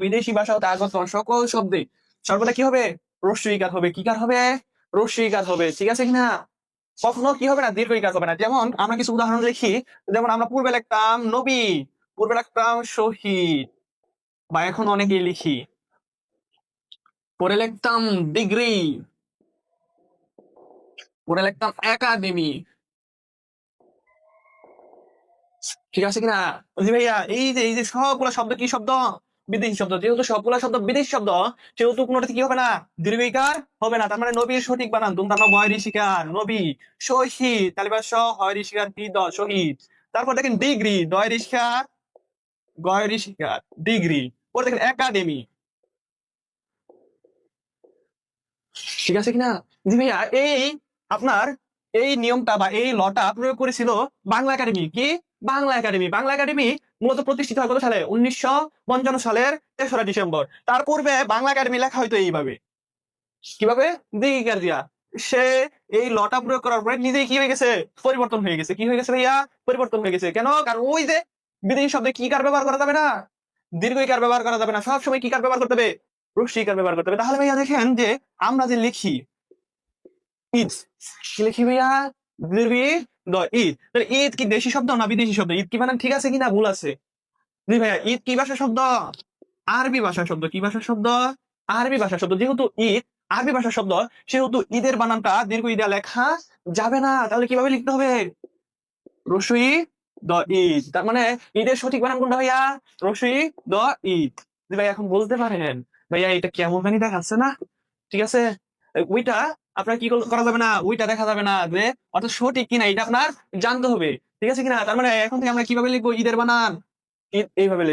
বিদেশি ভাষা হতে আগত সকল শব্দে সর্বদা কি হবে? রস্বইকার হবে। কি কার হবে? রস্বইকার হবে। ঠিক আছে কিনা? কখনো কি হবে না? দীর্ঘইকার হবে না। যেমন আমরা কিছু উদাহরণ লিখি। যেমন আমরা পূর্বে লিখতাম নবী, পূর্বে লিখতাম শহীদ, বা এখন অনেকেই লিখি। পরে লিখতাম ডিগ্রি, পরে লিখতাম একাডেমি। ঠিক আছে কিনা? জি ভাইয়া, এই যে সবগুলা শব্দ কি শব্দ? বিদেশি শব্দ। যেহেতু সবগুলা শব্দ বিদেশি শব্দ, সেহেতু কোনোটাতে কি হবে না? দীর্ঘইকার হবে না। তার মানে নবীর সঠিক বানান তোমরা বয় ঋষিকার নবী, শহীদ তালিবা স হয় ঋষিকার কি দ শহীদ। তারপর দেখেন ডিগ্রি, দয় ঋষিকার গয় ঋষিকার ডিগ্রি। পরে দেখেন একাডেমি। ঠিক আছে কিনা? জি ভাইয়া, এই আপনার এই নিয়মটা বা এই লটা প্রয়োগ করেছিল বাংলা একাডেমি। কি? বাংলা একাডেমি। বাংলা একাডেমি মূলত প্রতিষ্ঠিত হয় কত সালে? 1955 সালের 3রা ডিসেম্বর। তার পূর্বে বাংলা একাডেমি লেখা হয়তো এইভাবে। কিভাবে? দিগিকার দিয়া। সে এই লটা প্রয়োগ করার পরে নিজেই কি হয়ে গেছে? পরিবর্তন হয়ে গেছে। কি হয়ে গেছে ভাইয়া? পরিবর্তন হয়ে গেছে। কেন? কারণ ওই যে বিদেশি শব্দে কি কার ব্যবহার করা যাবে না? দীর্ঘইকার ব্যবহার করা যাবে না। সবসময় কি কার ব্যবহার করতে হবে? রস্বইকার ব্যবহার করতে হবে। তাহলে ভাইয়া দেখেন যে আমরা যে লিখি ঈদ, কি লিখি ভাইয়া? দীর্ঘ ই দ ঈদ। তাহলে ঈদ কি দেশি শব্দ না বিদেশি শব্দ? ঈদ কি বানান ঠিক আছে কিনা ভুল আছে? জি ভাইয়া, ঈদ কি ভাষা শব্দ? আরবি ভাষা শব্দ। কি ভাষা শব্দ? আরবি ভাষা শব্দ। যেহেতু ঈদ আরবি ভাষা শব্দ, সেহেতু ঈদের বানানটা দীর্ঘ ই দিয়ে লেখা যাবে না। তাহলে কিভাবে লিখতে হবে? রসই দ ঈদ। তার মানে ঈদের সঠিক বানান কোনটা ভাইয়া? রসই দ ঈদ। জি ভাই, এখন বলতে পারেন ভাইয়া এটা কেমন জানি দেখাচ্ছে না? ঠিক আছে, ওইটা আপনার কি করা যাবে না, ওইটা দেখা যাবে না যে অর্থাৎ সঠিক কিনা এটা আপনার জানতে হবে। ঠিক আছে কিনা? তার মানে এখন থেকে আমরা কিভাবে লিখবো ঈদের বানান? ঈদ এইভাবে লিখবো।